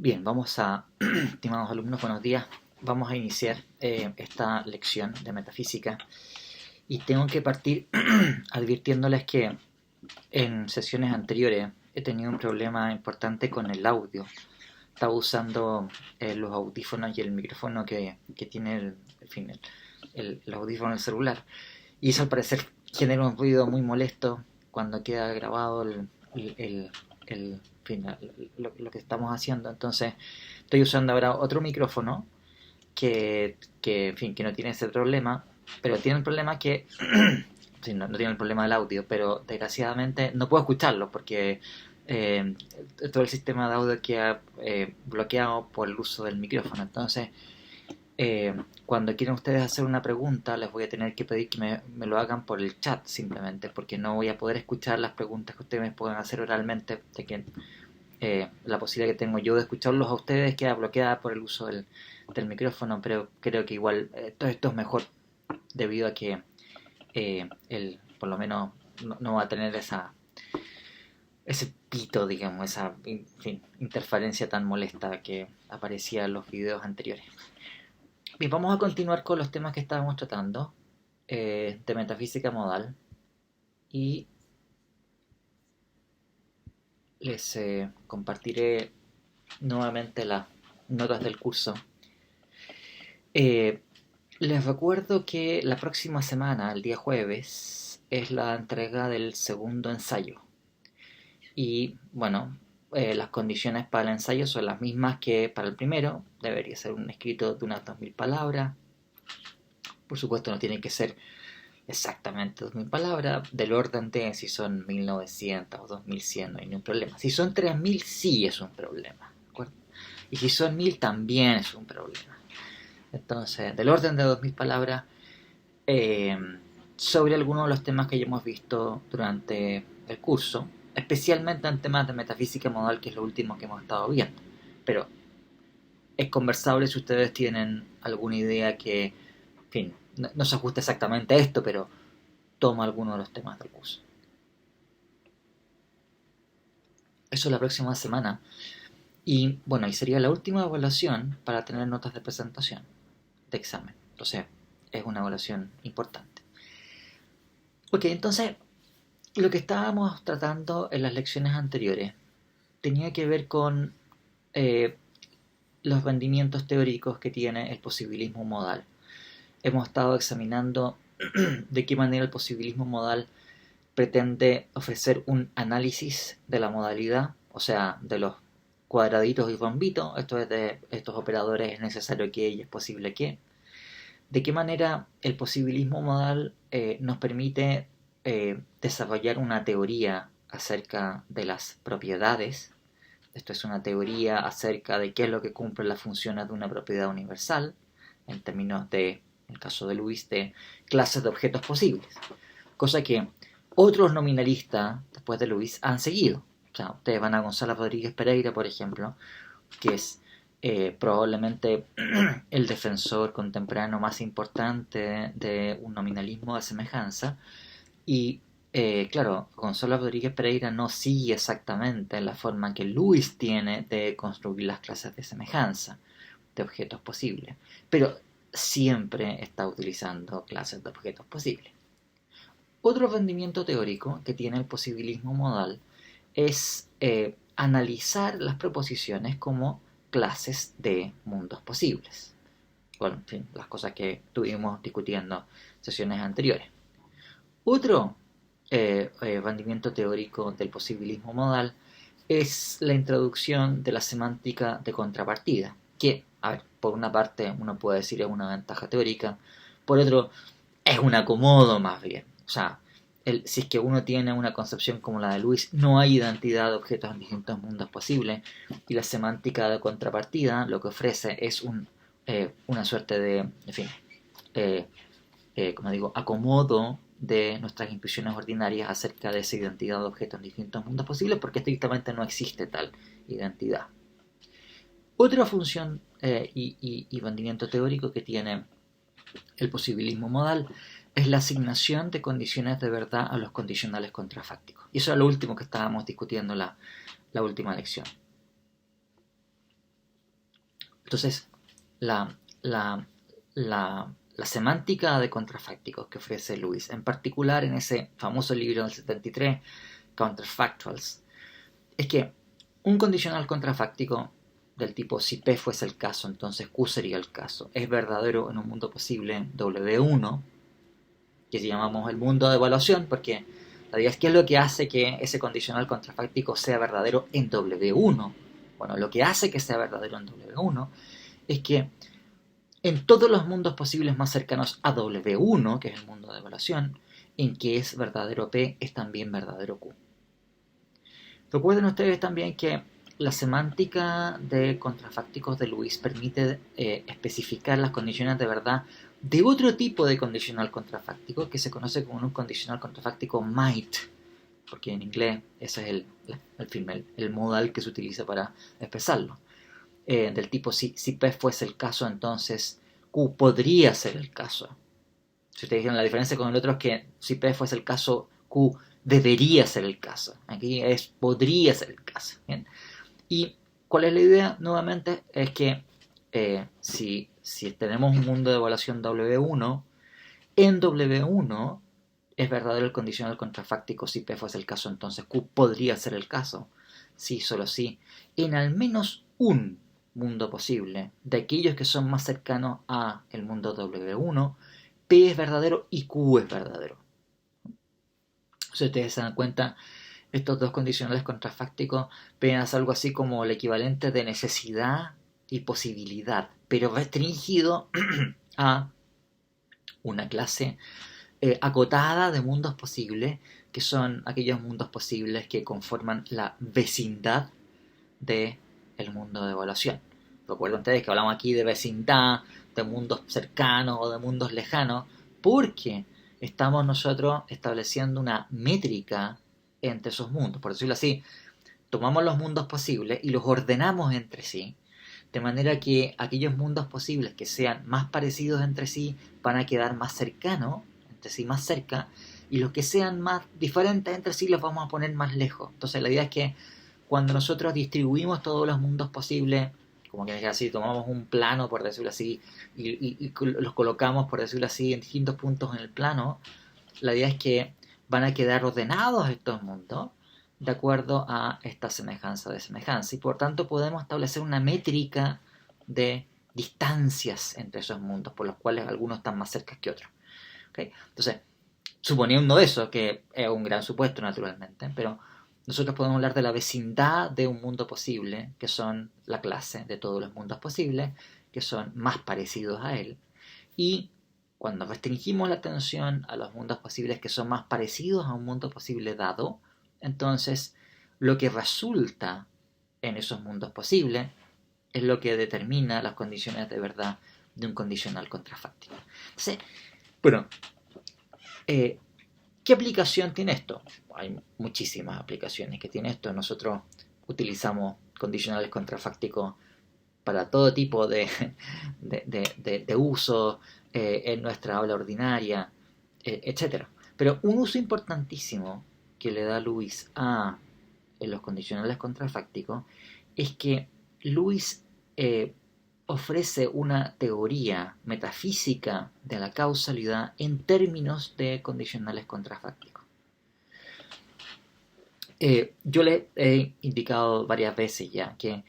Bien, estimados alumnos, buenos días. Vamos a iniciar esta lección de metafísica y tengo que partir advirtiéndoles que en sesiones anteriores he tenido un problema importante con el audio. Estaba usando los audífonos y el micrófono que tiene el audífono del celular, y eso al parecer genera un ruido muy molesto cuando queda grabado el lo que estamos haciendo. Entonces estoy usando ahora otro micrófono que no tiene ese problema, pero tiene el problema que sí, no tiene el problema del audio, pero desgraciadamente no puedo escucharlo porque eh, todo el sistema de audio queda bloqueado por el uso del micrófono. Entonces, cuando quieran ustedes hacer una pregunta, les voy a tener que pedir que me lo hagan por el chat simplemente, porque no voy a poder escuchar las preguntas que ustedes me puedan hacer oralmente, de que la posibilidad que tengo yo de escucharlos a ustedes queda bloqueada por el uso del micrófono, pero creo que igual todo esto es mejor debido a que él por lo menos no va a tener ese pito, digamos, esa interferencia tan molesta que aparecía en los videos anteriores. Bien, vamos a continuar con los temas que estábamos tratando de metafísica modal, y les compartiré nuevamente las notas del curso. Les recuerdo que la próxima semana, el día jueves, es la entrega del segundo ensayo. Y bueno, las condiciones para el ensayo son las mismas que para el primero. Debería ser un escrito de unas 2000 palabras. Por supuesto no tiene que ser exactamente 2000 palabras, del orden de si son 1900 o 2100 no hay ningún problema. Si son 3000 sí es un problema, ¿de acuerdo? Y si son 1000 también es un problema. Entonces, del orden de 2000 palabras eh, sobre algunos de los temas que ya hemos visto durante el curso, especialmente en temas de metafísica modal, que es lo último que hemos estado viendo. Pero es conversable si ustedes tienen alguna idea que, en fin, no se ajusta exactamente a esto, pero toma alguno de los temas del curso. Eso es la próxima semana. Y bueno, y sería la última evaluación para tener notas de presentación de examen. Entonces, es una evaluación importante. Ok, entonces, lo que estábamos tratando en las lecciones anteriores tenía que ver con los rendimientos teóricos que tiene el posibilismo modal. Hemos estado examinando de qué manera el posibilismo modal pretende ofrecer un análisis de la modalidad, o sea, de los cuadraditos y rombitos, esto es de estos operadores es necesario que y es posible que. De qué manera el posibilismo modal nos permite desarrollar una teoría acerca de las propiedades. Esto es una teoría acerca de qué es lo que cumplen las funciones de una propiedad universal, en términos de, en el caso de Lewis, de clases de objetos posibles. Cosa que otros nominalistas, después de Lewis, han seguido. O sea, ustedes van a Gonzalo Rodríguez Pereira, por ejemplo, que es probablemente el defensor contemporáneo más importante de un nominalismo de semejanza. Y claro, Gonzalo Rodríguez Pereira no sigue exactamente la forma que Lewis tiene de construir las clases de semejanza de objetos posibles, pero siempre está utilizando clases de objetos posibles. Otro rendimiento teórico que tiene el posibilismo modal es analizar las proposiciones como clases de mundos posibles. Bueno, en fin, las cosas que estuvimos discutiendo en sesiones anteriores. Otro rendimiento teórico del posibilismo modal es la introducción de la semántica de contrapartida, que, a ver, por una parte uno puede decir es una ventaja teórica, por otro es un acomodo más bien. O sea, si es que uno tiene una concepción como la de Lewis, no hay identidad de objetos en distintos mundos posibles, y la semántica de contrapartida lo que ofrece es una suerte de, en fin, como digo, acomodo de nuestras intuiciones ordinarias acerca de esa identidad de objetos en distintos mundos posibles, porque estrictamente no existe tal identidad. Otra función y rendimiento teórico que tiene el posibilismo modal es la asignación de condiciones de verdad a los condicionales contrafácticos. Y eso es lo último que estábamos discutiendo en la última lección. Entonces, la, la, la semántica de contrafácticos que ofrece Lewis, en particular en ese famoso libro del 73, Counterfactuals, es que un condicional contrafáctico del tipo si P fuese el caso, entonces Q sería el caso, es verdadero en un mundo posible W1, que llamamos el mundo de evaluación, porque la idea es qué es lo que hace que ese condicional contrafáctico sea verdadero en W1. Bueno, lo que hace que sea verdadero en W1 es que en todos los mundos posibles más cercanos a W1, que es el mundo de evaluación, en que es verdadero P, es también verdadero Q. Recuerden ustedes también que la semántica de contrafácticos de Lewis permite especificar las condiciones de verdad de otro tipo de condicional contrafáctico que se conoce como un condicional contrafáctico might, porque en inglés ese es el modal que se utiliza para expresarlo. Del tipo si P fuese el caso, entonces Q podría ser el caso. Si ustedes dijeron la diferencia con el otro es que si P fuese el caso, Q debería ser el caso. Aquí es podría ser el caso. ¿Bien? ¿Y cuál es la idea? Nuevamente es que si tenemos un mundo de evaluación W1, en W1 es verdadero el condicional contrafáctico si P fuese el caso, entonces Q podría ser el caso. Sí, solo sí. En al menos un mundo posible, de aquellos que son más cercanos a el mundo W1, P es verdadero y Q es verdadero. Si ustedes se dan cuenta, estos dos condicionales contrafácticos ven algo así como el equivalente de necesidad y posibilidad, pero restringido a una clase acotada de mundos posibles, que son aquellos mundos posibles que conforman la vecindad del mundo de evaluación. Recuerden ustedes que hablamos aquí de vecindad, de mundos cercanos o de mundos lejanos, porque estamos nosotros estableciendo una métrica entre esos mundos. Por decirlo así, tomamos los mundos posibles y los ordenamos entre sí, de manera que aquellos mundos posibles que sean más parecidos entre sí van a quedar más cercanos, entre sí más cerca, y los que sean más diferentes entre sí los vamos a poner más lejos. Entonces la idea es que cuando nosotros distribuimos todos los mundos posibles, como que así, tomamos un plano, por decirlo así, y los colocamos, por decirlo así, en distintos puntos en el plano, la idea es que van a quedar ordenados estos mundos de acuerdo a esta semejanza de semejanza. Y por tanto podemos establecer una métrica de distancias entre esos mundos, por los cuales algunos están más cerca que otros. ¿Okay? Entonces, suponiendo eso, que es un gran supuesto naturalmente, pero nosotros podemos hablar de la vecindad de un mundo posible, que son la clase de todos los mundos posibles, que son más parecidos a él, y cuando restringimos la atención a los mundos posibles que son más parecidos a un mundo posible dado, entonces lo que resulta en esos mundos posibles es lo que determina las condiciones de verdad de un condicional contrafáctico. Entonces, bueno, ¿qué aplicación tiene esto? Hay muchísimas aplicaciones que tiene esto. Nosotros utilizamos condicionales contrafácticos para todo tipo de uso en nuestra aula ordinaria, etc. Pero un uso importantísimo que le da Lewis a los condicionales contrafácticos es que Lewis ofrece una teoría metafísica de la causalidad en términos de condicionales contrafácticos. Yo le he indicado varias veces ya que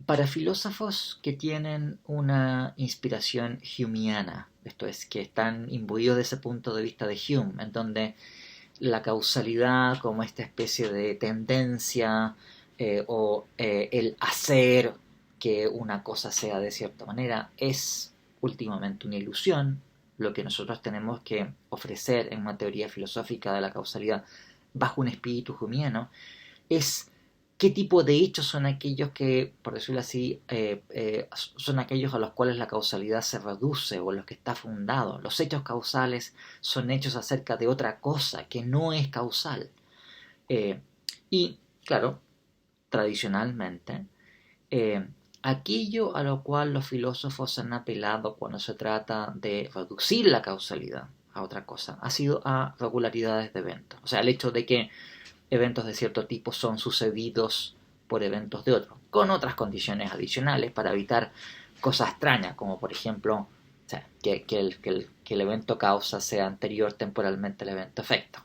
para filósofos que tienen una inspiración humeana, esto es, que están imbuidos de ese punto de vista de Hume, en donde la causalidad como esta especie de tendencia o el hacer que una cosa sea de cierta manera es últimamente una ilusión. Lo que nosotros tenemos que ofrecer en una teoría filosófica de la causalidad bajo un espíritu humeano es qué tipo de hechos son aquellos que, por decirlo así, son aquellos a los cuales la causalidad se reduce o en los que está fundado. Los hechos causales son hechos acerca de otra cosa que no es causal. Y, claro, tradicionalmente, aquello a lo cual los filósofos han apelado cuando se trata de reducir la causalidad a otra cosa ha sido a regularidades de eventos. O sea, el hecho de que eventos de cierto tipo son sucedidos por eventos de otros, con otras condiciones adicionales para evitar cosas extrañas, como por ejemplo, o sea, que el evento causa sea anterior temporalmente al evento efecto,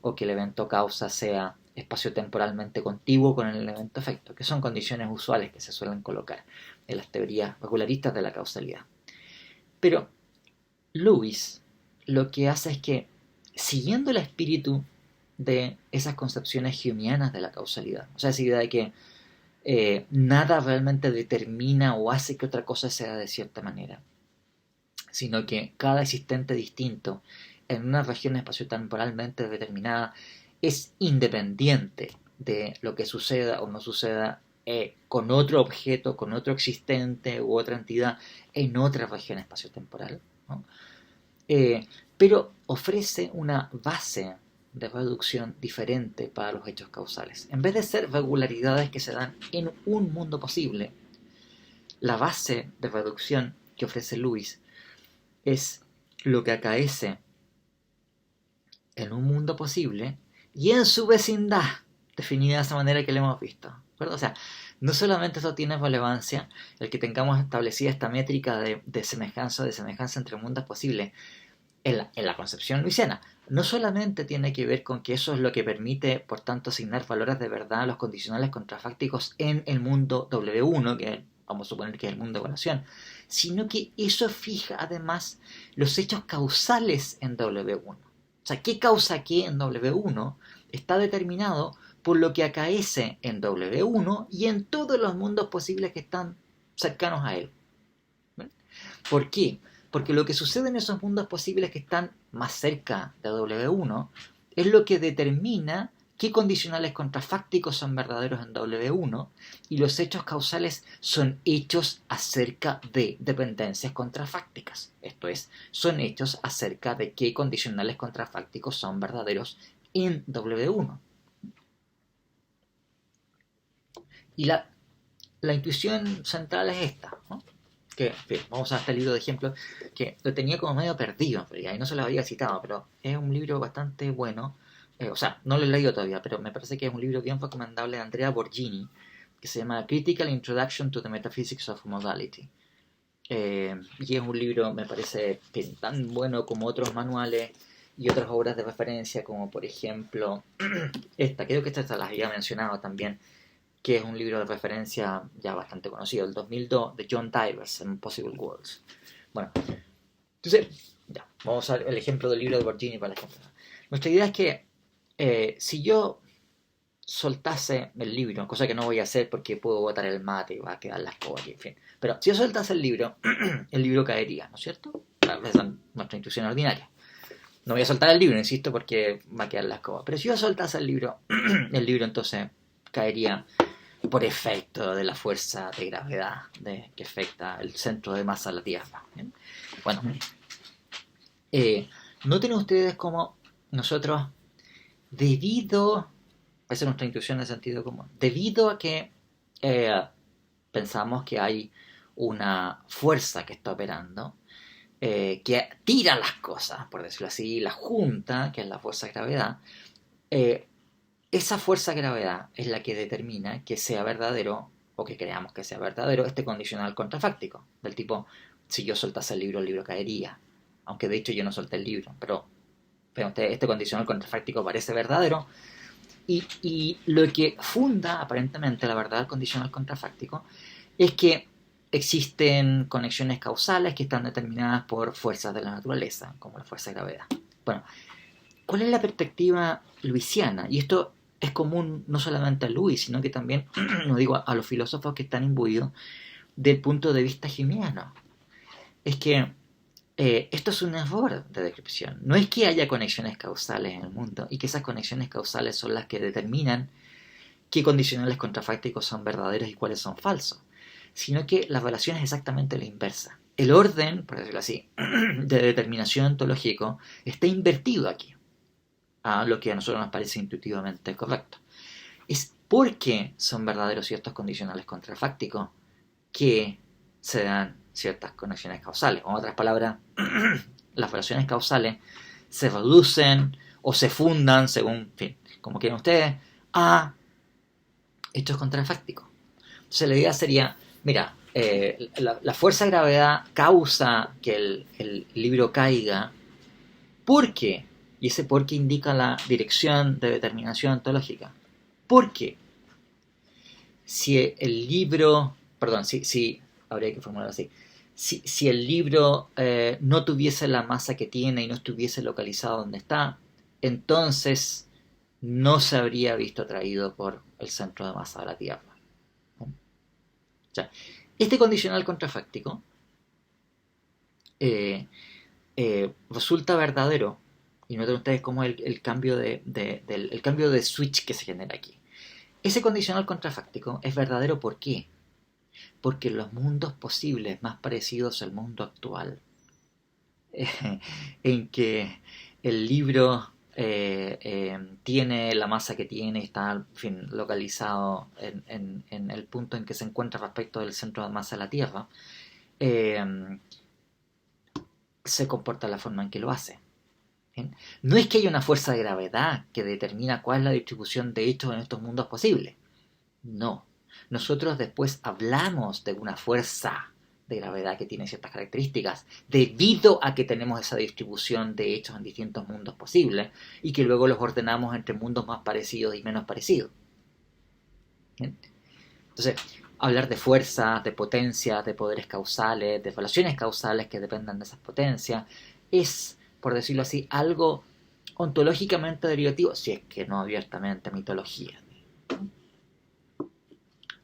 o que el evento causa sea espaciotemporalmente contiguo con el evento efecto, que son condiciones usuales que se suelen colocar en las teorías regularistas de la causalidad. Pero Lewis lo que hace es que, siguiendo el espíritu de esas concepciones humeanas de la causalidad, o sea, esa idea de que nada realmente determina o hace que otra cosa sea de cierta manera, sino que cada existente distinto en una región espaciotemporalmente determinada es independiente de lo que suceda o no suceda con otro objeto, con otro existente u otra entidad en otra región espaciotemporal, ¿no? Pero ofrece una base de reducción diferente para los hechos causales. En vez de ser regularidades que se dan en un mundo posible, la base de reducción que ofrece Lewis es lo que acaece en un mundo posible y en su vecindad, definida de esa manera que le hemos visto. ¿Verdad? O sea, no solamente eso tiene relevancia, el que tengamos establecida esta métrica de semejanza entre mundos posibles en la concepción lewisiana. No solamente tiene que ver con que eso es lo que permite, por tanto, asignar valores de verdad a los condicionales contrafácticos en el mundo W1, que vamos a suponer que es el mundo de evaluación, sino que eso fija además los hechos causales en W1. O sea, qué causa qué en W1 está determinado por lo que acaece en W1 y en todos los mundos posibles que están cercanos a él. ¿Ven? ¿Por qué? Porque lo que sucede en esos mundos posibles que están más cerca de W1 es lo que determina qué condicionales contrafácticos son verdaderos en W1 y los hechos causales son hechos acerca de dependencias contrafácticas. Esto es, son hechos acerca de qué condicionales contrafácticos son verdaderos en W1. Y la intuición central es esta, ¿no? Que vamos a este libro de ejemplo, que lo tenía como medio perdido, y ahí no se lo había citado, pero es un libro bastante bueno. O sea, no lo he leído todavía, pero me parece que es un libro bien recomendable de Andrea Borgini, que se llama Critical Introduction to the Metaphysics of Modality. Y es un libro, me parece, tan bueno como otros manuales y otras obras de referencia, como por ejemplo creo que esta las había mencionado también, que es un libro de referencia ya bastante conocido, el 2002, de John Divers, Impossible Worlds. Bueno, entonces, ya, vamos a ver el ejemplo del libro de Borgini para la gente. Nuestra idea es que si yo soltase el libro, cosa que no voy a hacer porque puedo botar el mate y va a quedar la escoba aquí, en fin. Pero si yo soltase el libro caería, ¿no es cierto? Esa es nuestra intuición ordinaria. No voy a soltar el libro, insisto, porque va a quedar la escoba. Pero si yo soltase el libro entonces caería por efecto de la fuerza de gravedad que afecta el centro de masa de la Tierra. ¿Bien? Bueno, noten ustedes cómo nosotros, esa es nuestra intuición de sentido común, debido a que pensamos que hay una fuerza que está operando, que tira las cosas, por decirlo así, la junta, que es la fuerza de gravedad, esa fuerza de gravedad es la que determina que sea verdadero, o que creamos que sea verdadero, este condicional contrafáctico, del tipo, si yo soltase el libro caería, aunque de hecho yo no solté el libro, pero este condicional contrafáctico parece verdadero, y lo que funda aparentemente la verdad del condicional contrafáctico es que existen conexiones causales que están determinadas por fuerzas de la naturaleza, como la fuerza de gravedad. Bueno, ¿cuál es la perspectiva lewisiana? Y esto es común no solamente a Lewis, sino que también, no digo, a los filósofos que están imbuidos del punto de vista humeano. Es que esto es un error de descripción. No es que haya conexiones causales en el mundo y que esas conexiones causales son las que determinan qué condicionales contrafácticos son verdaderos y cuáles son falsos, sino que la relación es exactamente la inversa. El orden, por decirlo así, de determinación ontológico está invertido aquí a lo que a nosotros nos parece intuitivamente correcto. Es porque son verdaderos ciertos condicionales contrafácticos que se dan ciertas conexiones causales. En otras palabras, las relaciones causales se reducen o se fundan según, en fin, como quieran ustedes, a hechos contrafácticos. Entonces la idea sería, mira, la fuerza de gravedad causa que el libro caiga porque, y ese porque indica la dirección de determinación ontológica, porque si el libro, perdón, si habría que formularlo así, si el libro no tuviese la masa que tiene y no estuviese localizado donde está, entonces no se habría visto atraído por el centro de masa de la Tierra. O sea, este condicional contrafáctico eh, resulta verdadero, y noten ustedes cómo el cambio el cambio de switch que se genera aquí. Ese condicional contrafáctico es verdadero, ¿por qué? Porque los mundos posibles más parecidos al mundo actual, en que el libro tiene la masa que tiene, está en fin, localizado en el punto en que se encuentra respecto del centro de masa de la Tierra, eh, se comporta de la forma en que lo hace. ¿Bien? No es que haya una fuerza de gravedad que determina cuál es la distribución de hechos en estos mundos posibles. No. Nosotros después hablamos de una fuerza de gravedad que tiene ciertas características debido a que tenemos esa distribución de hechos en distintos mundos posibles y que luego los ordenamos entre mundos más parecidos y menos parecidos. ¿Bien? Entonces, hablar de fuerzas, de potencias, de poderes causales, de relaciones causales que dependan de esas potencias, es, por decirlo así, algo ontológicamente derivativo, si es que no abiertamente mitología.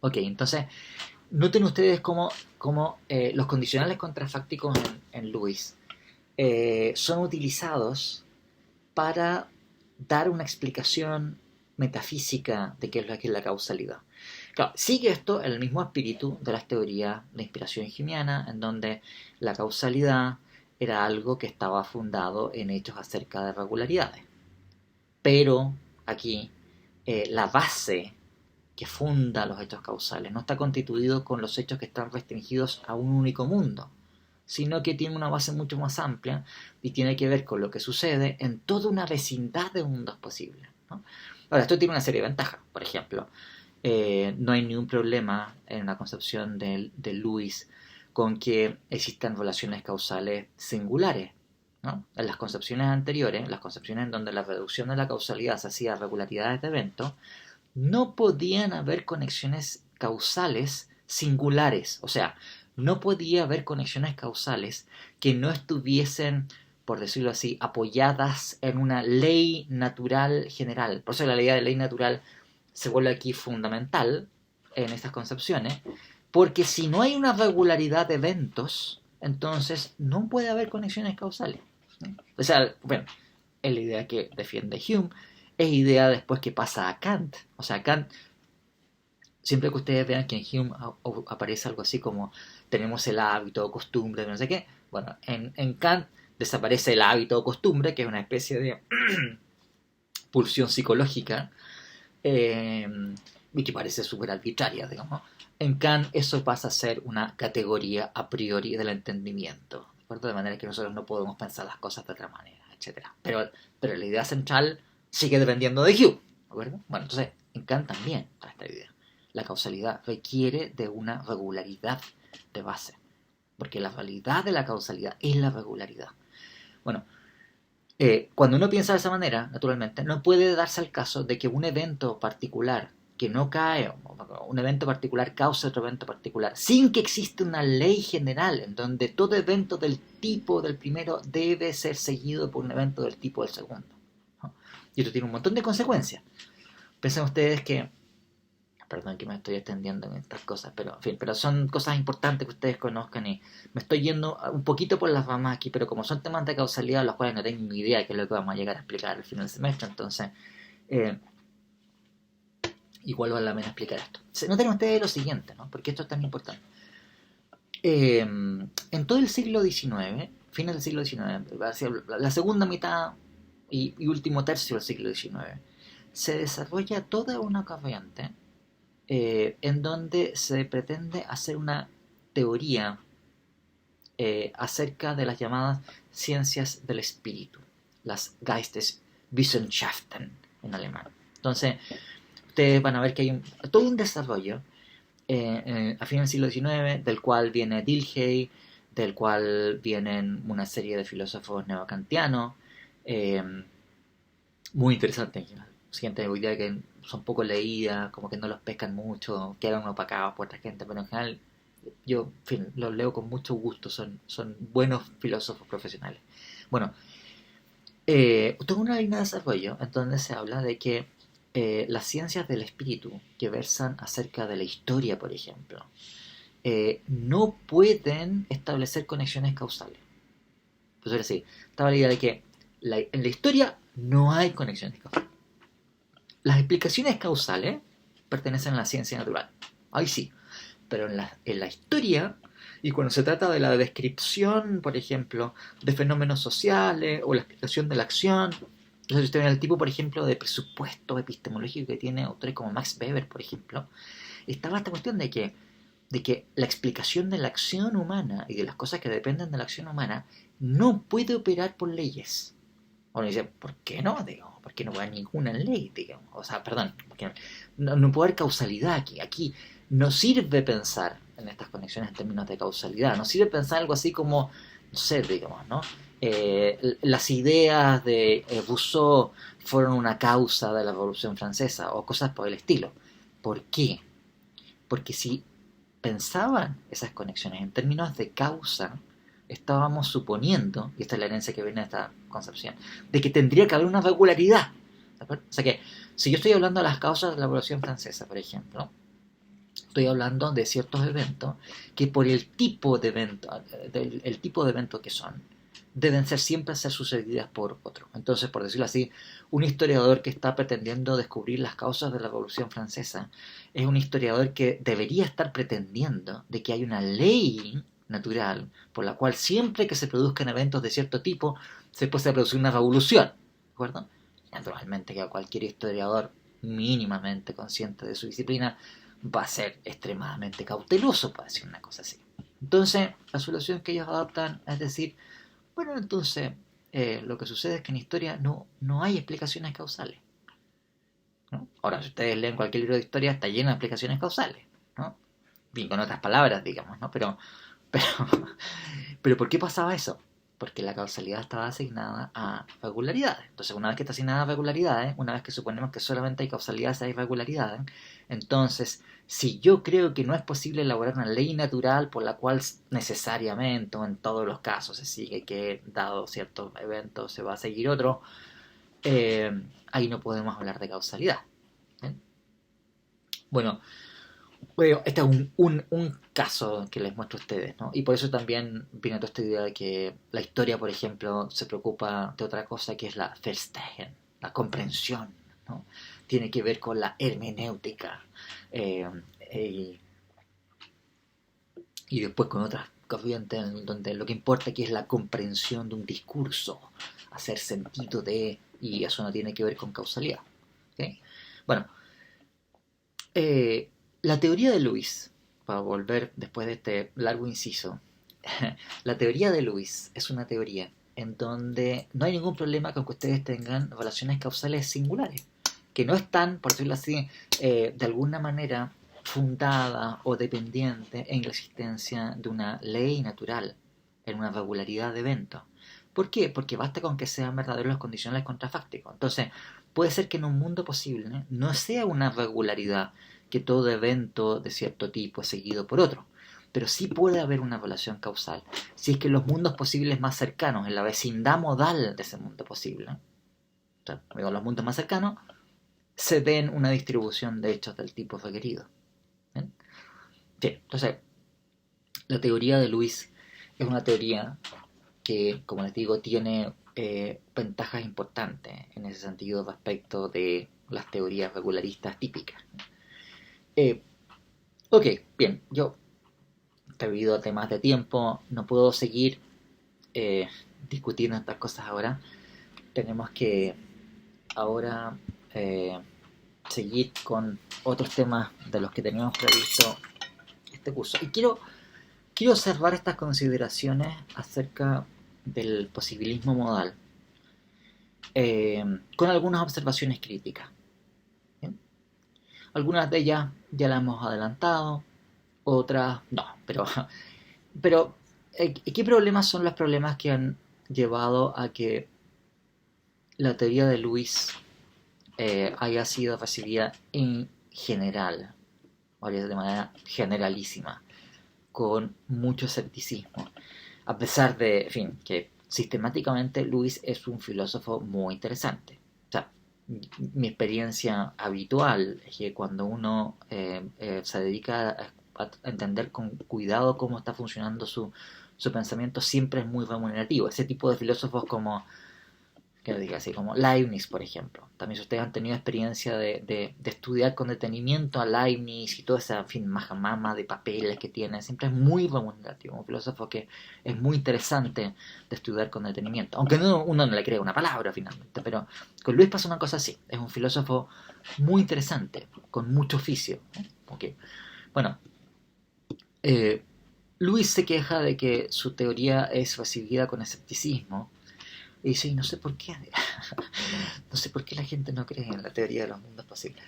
Ok, entonces, noten ustedes cómo los condicionales contrafácticos en Lewis son utilizados para dar una explicación metafísica de qué es lo que es la causalidad. Claro, sigue esto el mismo espíritu de las teorías de inspiración hegeliana, en donde la causalidad era algo que estaba fundado en hechos acerca de regularidades. Pero aquí la base que funda los hechos causales no está constituido con los hechos que están restringidos a un único mundo, sino que tiene una base mucho más amplia y tiene que ver con lo que sucede en toda una vecindad de mundos posibles, ¿no? Ahora, esto tiene una serie de ventajas. Por ejemplo, no hay ningún problema en la concepción de Lewis con que existan relaciones causales singulares, ¿no? En las concepciones anteriores, las concepciones en donde la reducción de la causalidad se hacía a regularidades de eventos, no podían haber conexiones causales singulares. O sea, no podía haber conexiones causales que no estuviesen, por decirlo así, apoyadas en una ley natural general. Por eso la idea de ley natural se vuelve aquí fundamental en estas concepciones, porque si no hay una regularidad de eventos, entonces no puede haber conexiones causales, ¿no? O sea, bueno, es la idea que defiende Hume, es idea después que pasa a Kant. O sea, Kant, siempre que ustedes vean que en Hume aparece algo así como tenemos el hábito o costumbre, no sé qué, bueno, en Kant desaparece el hábito o costumbre, que es una especie de pulsión psicológica, y que parece súper arbitraria, digamos. En Kant eso pasa a ser una categoría a priori del entendimiento, ¿de acuerdo? De manera que nosotros no podemos pensar las cosas de otra manera, etc. Pero la idea central sigue dependiendo de Hume, ¿de acuerdo? Bueno, entonces en Kant también para esta idea. La causalidad requiere de una regularidad de base, porque la realidad de la causalidad es la regularidad. Bueno, cuando uno piensa de esa manera, naturalmente, no puede darse el caso de que un evento particular que no cae, un evento particular causa otro evento particular, sin que exista una ley general en donde todo evento del tipo del primero debe ser seguido por un evento del tipo del segundo, ¿no? Y esto tiene un montón de consecuencias. Piensen ustedes que, perdón que me estoy extendiendo en estas cosas, pero en fin, pero son cosas importantes que ustedes conozcan y me estoy yendo un poquito por las ramas aquí, pero como son temas de causalidad los cuales no tengo ni idea de qué es lo que vamos a llegar a explicar al final del semestre, entonces igual vale la pena explicar esto. Noten ustedes lo siguiente, ¿no? Porque esto es tan importante. En todo el siglo XIX, fines del siglo XIX, la segunda mitad y último tercio del siglo XIX, se desarrolla toda una corriente en donde se pretende hacer una teoría acerca de las llamadas ciencias del espíritu, las Geisteswissenschaften en alemán. Entonces, ustedes van a ver que hay todo un desarrollo a fines del siglo XIX, del cual viene Dilthey, del cual vienen una serie de filósofos neocantianos, eh, muy interesantes. Gente de hoy día que son poco leídas, como que no los pescan mucho, quedan opacados por esta gente, pero en general yo, en fin, los leo con mucho gusto, son buenos filósofos profesionales. Bueno, tengo una línea de desarrollo en donde se habla de que las ciencias del espíritu que versan acerca de la historia, por ejemplo, no pueden establecer conexiones causales. Pues ahora sí, estaba la idea de que en la historia no hay conexiones causales. Las explicaciones causales pertenecen a la ciencia natural. Ahí sí. Pero en la historia, y cuando se trata de la descripción, por ejemplo, de fenómenos sociales o la explicación de la acción, el tipo, por ejemplo, de presupuesto epistemológico que tiene autores como Max Weber, por ejemplo, estaba esta cuestión de que la explicación de la acción humana y de las cosas que dependen de la acción humana no puede operar por leyes. Uno dice, ¿por qué no? Digamos, ¿por qué no va a ninguna ley? Digamos? O sea, perdón, porque no puede haber causalidad aquí. Aquí no sirve pensar en estas conexiones en términos de causalidad. No sirve pensar algo así como, no sé, digamos, ¿no? Las ideas de Rousseau fueron una causa de la Revolución Francesa o cosas por el estilo. ¿Por qué? Porque si pensaban esas conexiones en términos de causa, estábamos suponiendo, y esta es la herencia que viene de esta concepción, de que tendría que haber una regularidad. O sea que, si yo estoy hablando de las causas de la Revolución Francesa, por ejemplo, estoy hablando de ciertos eventos que por el tipo de evento que son, deben ser siempre ser sucedidas por otro. Entonces, por decirlo así, un historiador que está pretendiendo descubrir las causas de la Revolución Francesa es un historiador que debería estar pretendiendo de que hay una ley natural por la cual siempre que se produzcan eventos de cierto tipo se puede producir una revolución. ¿De acuerdo? Naturalmente que cualquier historiador mínimamente consciente de su disciplina va a ser extremadamente cauteloso para decir una cosa así. Entonces, la solución que ellos adoptan es decir, bueno, entonces lo que sucede es que en historia no hay explicaciones causales, ¿no? Ahora, si ustedes leen cualquier libro de historia, está lleno de explicaciones causales, ¿no? Bien, con otras palabras, digamos, ¿no? Pero, pero ¿por qué pasaba eso? Porque la causalidad estaba asignada a regularidades. Entonces, una vez que está asignada a regularidades, una vez que suponemos que solamente hay causalidades y hay regularidades, entonces, si yo creo que no es posible elaborar una ley natural por la cual necesariamente o en todos los casos se sigue que dado ciertos eventos se va a seguir otro, ahí no podemos hablar de causalidad. ¿Bien? Bueno, este es un caso que les muestro a ustedes, ¿no? Y por eso también viene toda esta idea de que la historia, por ejemplo, se preocupa de otra cosa que es la Verstehen, la comprensión, ¿no? Tiene que ver con la hermenéutica eh, eh, y después con otras corrientes en donde lo que importa aquí es la comprensión de un discurso, hacer sentido de, y eso no tiene que ver con causalidad. ¿Okay? Bueno, la teoría de Lewis, para volver después de este largo inciso, la teoría de Lewis es una teoría en donde no hay ningún problema con que ustedes tengan relaciones causales singulares, que no están, por decirlo así, de alguna manera fundada o dependiente en la existencia de una ley natural, en una regularidad de eventos. ¿Por qué? Porque basta con que sean verdaderos los condicionales contrafácticos. Entonces, puede ser que en un mundo posible no sea una regularidad que todo evento de cierto tipo es seguido por otro, pero sí puede haber una relación causal si es que en los mundos posibles más cercanos, en la vecindad modal de ese mundo posible, o sea, digo, los mundos más cercanos, se den una distribución de hechos del tipo requerido. ¿Bien? Sí, entonces, la teoría de Lewis es una teoría que, como les digo, tiene ventajas importantes en ese sentido respecto de las teorías regularistas típicas. Eh, ok, bien, yo, debido a temas de tiempo, no puedo seguir eh, discutiendo estas cosas ahora. Tenemos que ahora seguir con otros temas de los que teníamos previsto este curso. Y quiero observar estas consideraciones acerca del posibilismo modal con algunas observaciones críticas. ¿Bien? Algunas de ellas ya las hemos adelantado, otras no, pero ¿qué problemas son los problemas que han llevado a que la teoría de Lewis haya sido recibida en general, o de manera generalísima, con mucho escepticismo? A pesar de, en fin, que sistemáticamente Lewis es un filósofo muy interesante. O sea, mi experiencia habitual es que cuando uno se dedica a entender con cuidado cómo está funcionando su pensamiento, siempre es muy remunerativo. Ese tipo de filósofos como que diga así, como Leibniz, por ejemplo. También si ustedes han tenido experiencia de estudiar con detenimiento a Leibniz y toda esa, en fin, majamama de papeles que tiene, siempre es muy remunerativo, un filósofo que es muy interesante de estudiar con detenimiento, aunque uno no le cree una palabra finalmente, pero con Luis pasa una cosa así, es un filósofo muy interesante, con mucho oficio, ¿no? Okay. Bueno, eh, Luis se queja de que su teoría es recibida con escepticismo, y dice, y no sé por qué, no sé por qué la gente no cree en la teoría de los mundos posibles.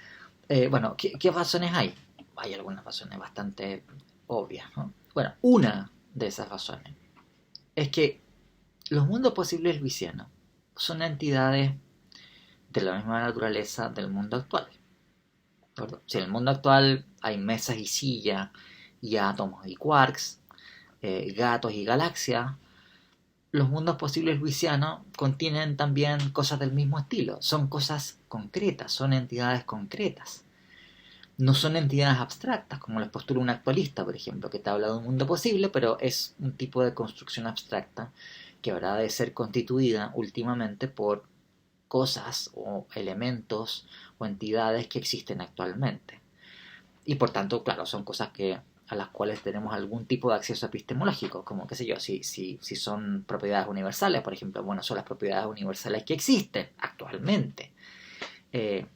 Bueno, ¿qué razones hay? Hay algunas razones bastante obvias, ¿no? Bueno, una de esas razones es que los mundos posibles luisianos son entidades de la misma naturaleza del mundo actual. ¿Verdad? Si en el mundo actual hay mesas y sillas, y átomos y quarks, gatos y galaxias, los mundos posibles luisianos contienen también cosas del mismo estilo. Son cosas concretas, son entidades concretas. No son entidades abstractas, como les postula un actualista, por ejemplo, que te habla de un mundo posible, pero es un tipo de construcción abstracta que habrá de ser constituida últimamente por cosas o elementos o entidades que existen actualmente. Y por tanto, claro, son cosas a las cuales tenemos algún tipo de acceso epistemológico, como qué sé yo, si son propiedades universales, por ejemplo, bueno, son las propiedades universales que existen actualmente.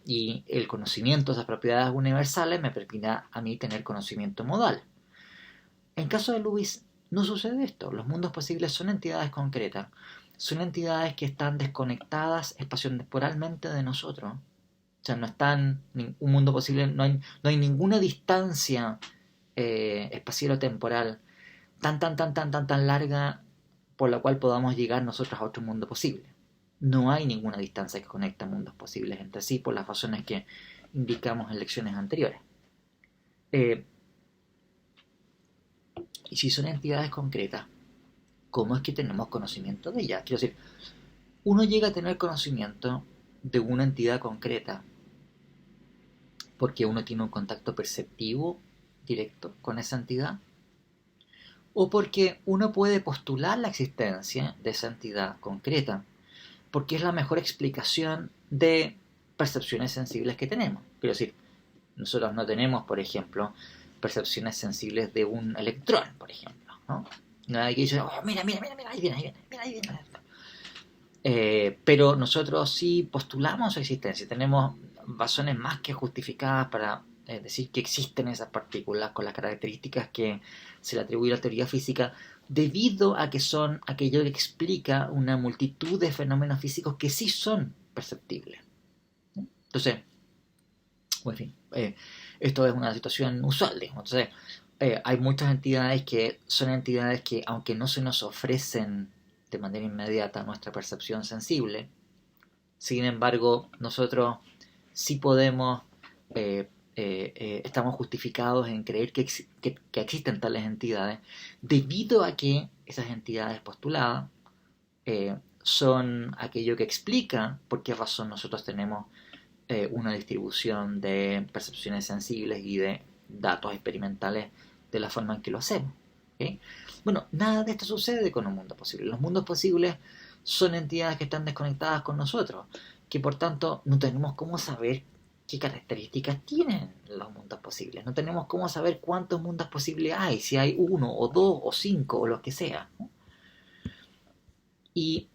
Y el conocimiento de esas propiedades universales me permitirá a mí tener conocimiento modal. En caso de Lewis no sucede esto. Los mundos posibles son entidades concretas, son entidades que están desconectadas espacio-temporalmente de nosotros. O sea, no están, un mundo posible, no hay ninguna distancia espacial o temporal tan larga por la cual podamos llegar nosotros a otro mundo posible. No hay ninguna distancia que conecte mundos posibles entre sí por las razones que indicamos en lecciones anteriores. Eh, y si son entidades concretas, ¿cómo es que tenemos conocimiento de ellas? Quiero decir, uno llega a tener conocimiento de una entidad concreta porque uno tiene un contacto perceptivo directo con esa entidad, o porque uno puede postular la existencia de esa entidad concreta, porque es la mejor explicación de percepciones sensibles que tenemos. Quiero decir, nosotros no tenemos, por ejemplo, percepciones sensibles de un electrón, por ejemplo, ¿no? Nadie que dice, oh, mira, ahí viene, mira, ahí viene. Pero nosotros sí postulamos su existencia, tenemos razones más que justificadas para decir que existen esas partículas con las características que se le atribuye a la teoría física, debido a que son aquello que explica una multitud de fenómenos físicos que sí son perceptibles. Entonces, en fin, esto es una situación usual, digamos. Entonces, hay muchas entidades que son entidades que, aunque no se nos ofrecen de manera inmediata nuestra percepción sensible, sin embargo, nosotros sí podemos, estamos justificados en creer que existen tales entidades, debido a que esas entidades postuladas son aquello que explica por qué razón nosotros tenemos una distribución de percepciones sensibles y de datos experimentales de la forma en que lo hacemos. ¿Okay? Bueno, nada de esto sucede con un mundo posible. Los mundos posibles son entidades que están desconectadas con nosotros, que por tanto no tenemos cómo saber qué características tienen los mundos posibles. No tenemos cómo saber cuántos mundos posibles hay, si hay uno o dos o cinco o los que sea, ¿no? Y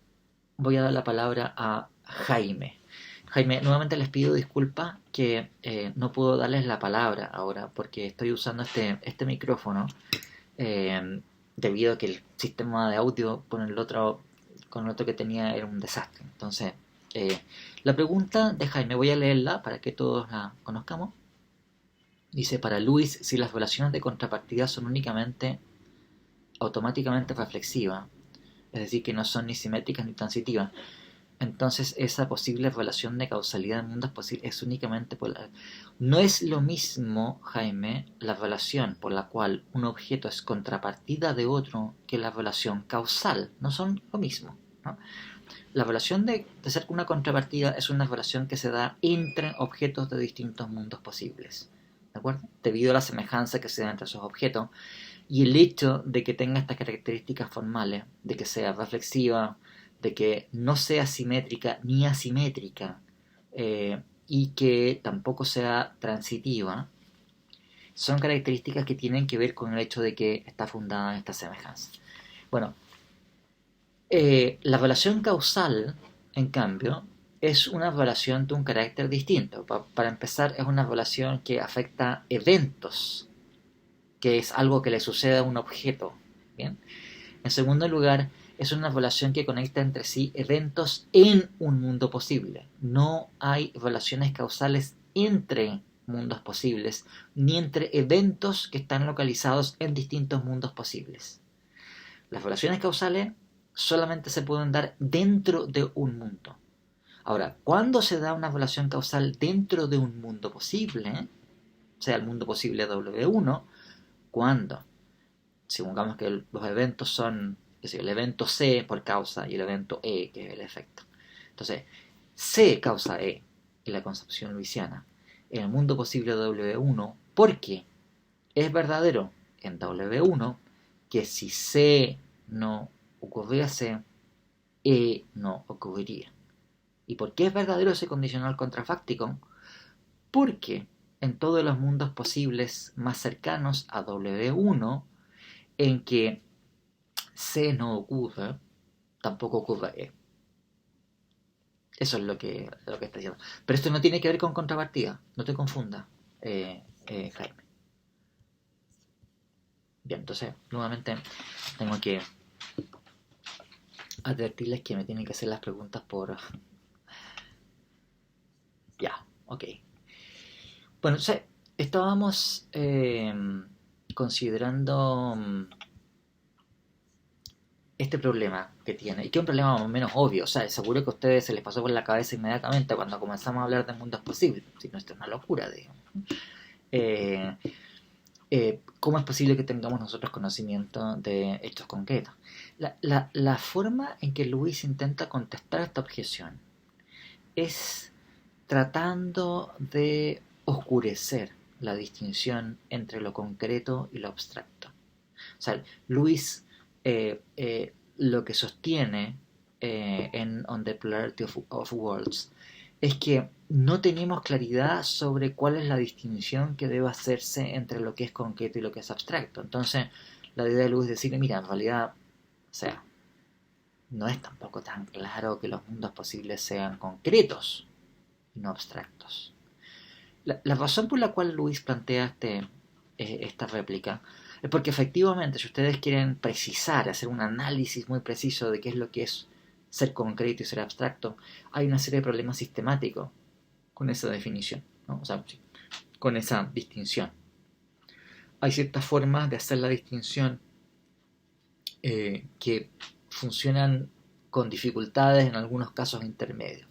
voy a dar la palabra a Jaime. Jaime, nuevamente les pido disculpas que no puedo darles la palabra ahora porque estoy usando este micrófono debido a que el sistema de audio con el otro que tenía era un desastre. Entonces, la pregunta de Jaime, voy a leerla para que todos la conozcamos. Dice, para Lewis, si las relaciones de contrapartida son únicamente automáticamente reflexivas, es decir, que no son ni simétricas ni transitivas, entonces esa posible relación de causalidad en mundos posibles es únicamente polar. No es lo mismo, Jaime, la relación por la cual un objeto es contrapartida de otro que la relación causal. No son lo mismo, ¿no? La relación de ser una contrapartida es una relación que se da entre objetos de distintos mundos posibles, ¿de acuerdo? Debido a la semejanza que se da entre esos objetos y el hecho de que tenga estas características formales, de que sea reflexiva, de que no sea simétrica ni asimétrica, y que tampoco sea transitiva, son características que tienen que ver con el hecho de que está fundada en esta semejanza. Bueno, la relación causal, en cambio, es una relación de un carácter distinto. Para empezar, es una relación que afecta eventos, que es algo que le sucede a un objeto. ¿Bien? En segundo lugar, es una relación que conecta entre sí eventos en un mundo posible. No hay relaciones causales entre mundos posibles, ni entre eventos que están localizados en distintos mundos posibles. Las relaciones causales solamente se pueden dar dentro de un mundo. Ahora, ¿cuándo se da una relación causal dentro de un mundo posible? Sea el mundo posible W1, ¿cuándo? Supongamos que los eventos son, es decir, el evento C por causa y el evento E, que es el efecto. Entonces, C causa E en la concepción lewisiana en el mundo posible W1, porque es verdadero en W1 que si C no ocurriese, E no ocurriría. ¿Y por qué es verdadero ese condicional contrafáctico? Porque en todos los mundos posibles más cercanos a W1, en que C no ocurre, tampoco ocurre E. Eso es lo que está diciendo. Pero esto no tiene que ver con contrapartida, no te confundas, Jaime. Bien, entonces, nuevamente tengo que advertirles que me tienen que hacer las preguntas por... Ya, ok. Bueno, entonces, estábamos considerando este problema que tiene, y que es un problema más o menos obvio, o sea, seguro que a ustedes se les pasó por la cabeza inmediatamente cuando comenzamos a hablar de mundos posibles, si no, esto es una locura, digamos. ¿Cómo es posible que tengamos nosotros conocimiento de hechos concretos? La forma en que Lewis intenta contestar esta objeción es tratando de oscurecer la distinción entre lo concreto y lo abstracto. O sea, Lewis lo que sostiene en On the Polarity of Worlds es que no tenemos claridad sobre cuál es la distinción que debe hacerse entre lo que es concreto y lo que es abstracto. Entonces, la idea de Lewis es decir, mira, en realidad, o sea, no es tampoco tan claro que los mundos posibles sean concretos y no abstractos. La razón por la cual Lewis plantea esta réplica es porque efectivamente, si ustedes quieren precisar, hacer un análisis muy preciso de qué es lo que es ser concreto y ser abstracto, hay una serie de problemas sistemáticos con esa definición, ¿no? O sea, con esa distinción. Hay ciertas formas de hacer la distinción que funcionan con dificultades, en algunos casos intermedios.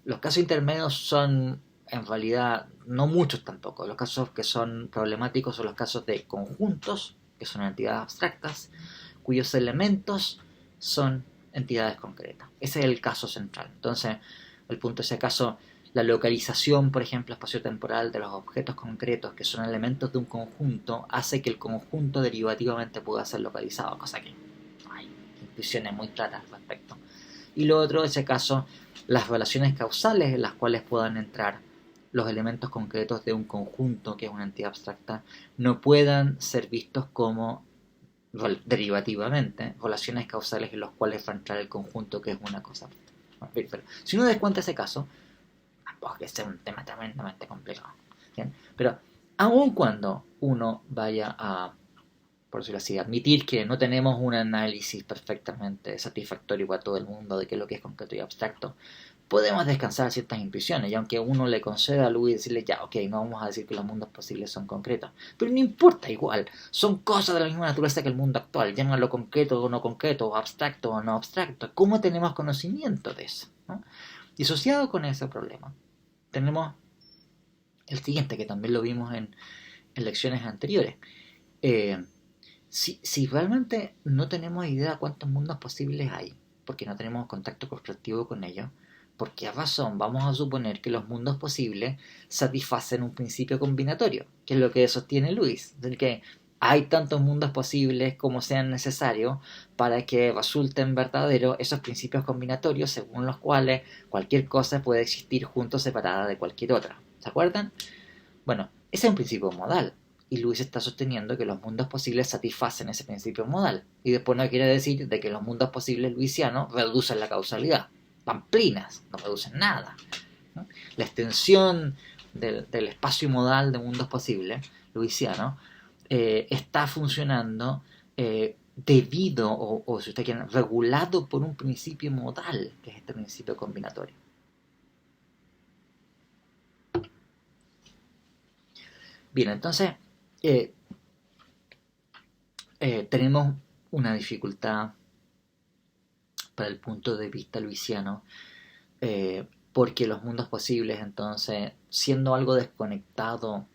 Los casos intermedios son, en realidad, no muchos tampoco. Los casos que son problemáticos son los casos de conjuntos, que son entidades abstractas, cuyos elementos son entidades concretas. Ese es el caso central. Entonces, el punto es, si acaso la localización, por ejemplo, espaciotemporal de los objetos concretos, que son elementos de un conjunto, hace que el conjunto derivativamente pueda ser localizado, cosa que hay intuiciones muy claras al respecto. Y lo otro, en ese caso, las relaciones causales en las cuales puedan entrar los elementos concretos de un conjunto, que es una entidad abstracta, no puedan ser vistos como derivativamente relaciones causales en las cuales va a entrar el conjunto, que es una cosa. Pero si uno descuenta ese caso, tampoco es un tema tremendamente complicado. ¿Bien? Pero aun cuando uno vaya a, por decirlo así, admitir que no tenemos un análisis perfectamente satisfactorio para todo el mundo de qué es lo que es concreto y abstracto, podemos descansar ciertas intuiciones, y aunque uno le conceda a Luis decirle, ya, ok, no vamos a decir que los mundos posibles son concretos, pero no importa igual, son cosas de la misma naturaleza que el mundo actual, llámalo concreto o no concreto, abstracto o no abstracto, ¿cómo tenemos conocimiento de eso? ¿No? Y asociado con ese problema, tenemos el siguiente, que también lo vimos en lecciones anteriores. Si realmente no tenemos idea de cuántos mundos posibles hay, porque no tenemos contacto constructivo con ellos, ¿por qué razón vamos a suponer que los mundos posibles satisfacen un principio combinatorio? Que es lo que sostiene Luis, del que hay tantos mundos posibles como sean necesarios para que resulten verdaderos esos principios combinatorios según los cuales cualquier cosa puede existir junto o separada de cualquier otra. ¿Se acuerdan? Bueno, ese es un principio modal. Y Luis está sosteniendo que los mundos posibles satisfacen ese principio modal. Y después no quiere decir de que los mundos posibles luisianos reducen la causalidad. Pamplinas, no reducen nada. ¿No? La extensión del espacio modal de mundos posibles, luisiano, está funcionando debido, o si usted quiere, regulado por un principio modal, que es este principio combinatorio. Bien, entonces tenemos una dificultad para el punto de vista luisiano, porque los mundos posibles, entonces, siendo algo desconectado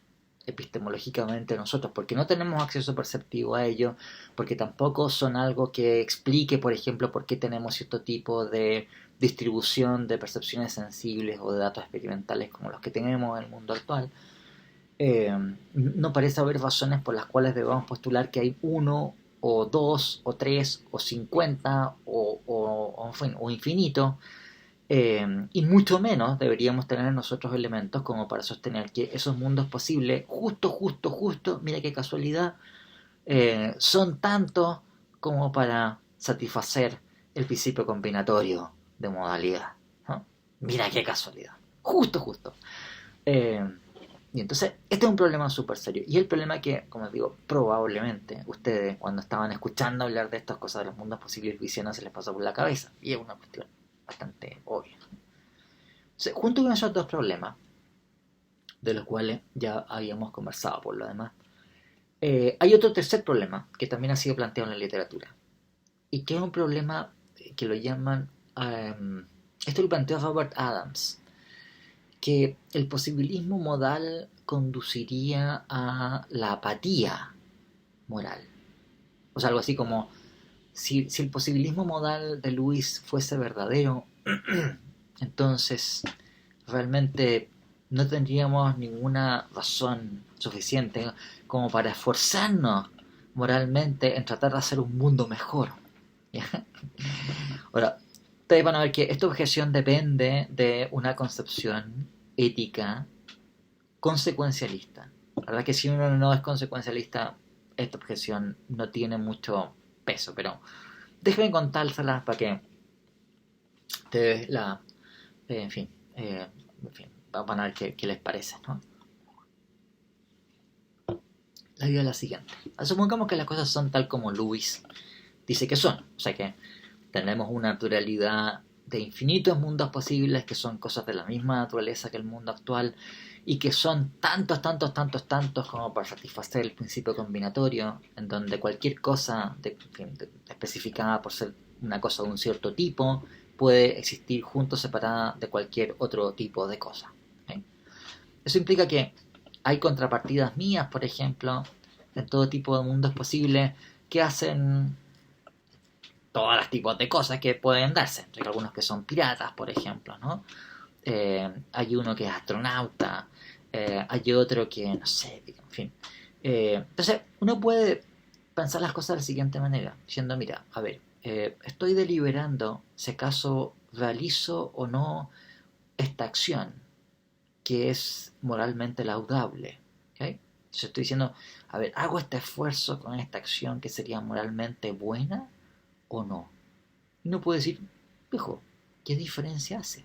epistemológicamente de nosotros, porque no tenemos acceso perceptivo a ello, porque tampoco son algo que explique, por ejemplo, por qué tenemos cierto tipo de distribución de percepciones sensibles o de datos experimentales como los que tenemos en el mundo actual, no parece haber razones por las cuales debamos postular que hay uno o dos o tres o 50 o infinito, y mucho menos deberíamos tener nosotros elementos como para sostener que esos mundos posibles, justo, mira qué casualidad, son tantos como para satisfacer el principio combinatorio de modalidad, ¿no? Mira qué casualidad, justo. Y entonces, este es un problema súper serio. Y el problema que, como digo, probablemente ustedes, cuando estaban escuchando hablar de estas cosas de los mundos posibles luisianos, se les pasó por la cabeza. Y es una cuestión bastante obvia. Entonces, junto con esos dos problemas, de los cuales ya habíamos conversado por lo demás, hay otro tercer problema que también ha sido planteado en la literatura. Y que es un problema que lo llaman... esto lo planteó Robert Adams, que el posibilismo modal conduciría a la apatía moral. O sea, algo así como, si el posibilismo modal de Lewis fuese verdadero, entonces realmente no tendríamos ninguna razón suficiente como para esforzarnos moralmente en tratar de hacer un mundo mejor. ¿Ya? Ahora, ustedes van a ver que esta objeción depende de una concepción ética consecuencialista. La verdad que si uno no es consecuencialista, esta objeción no tiene mucho peso, pero déjenme contárselas para que ustedes van a ver qué les parece, ¿no? La idea es la siguiente. Supongamos que las cosas son tal como Lewis dice que son. O sea que tenemos una naturalidad de infinitos mundos posibles que son cosas de la misma naturaleza que el mundo actual y que son tantos como para satisfacer el principio combinatorio, en donde cualquier cosa especificada por ser una cosa de un cierto tipo puede existir junto o separada de cualquier otro tipo de cosa. ¿Okay? Eso implica que hay contrapartidas mías, por ejemplo, en todo tipo de mundos posibles que hacen todos los tipos de cosas que pueden darse. Hay algunos que son piratas, por ejemplo, ¿no? Hay uno que es astronauta, hay otro que, no sé, en fin. Entonces, uno puede pensar las cosas de la siguiente manera, diciendo, mira, a ver, estoy deliberando si acaso realizo o no esta acción que es moralmente laudable. ¿Okay? Yo estoy diciendo, a ver, ¿hago este esfuerzo con esta acción que sería moralmente buena o no? Y uno puede decir, viejo, ¿qué diferencia hace?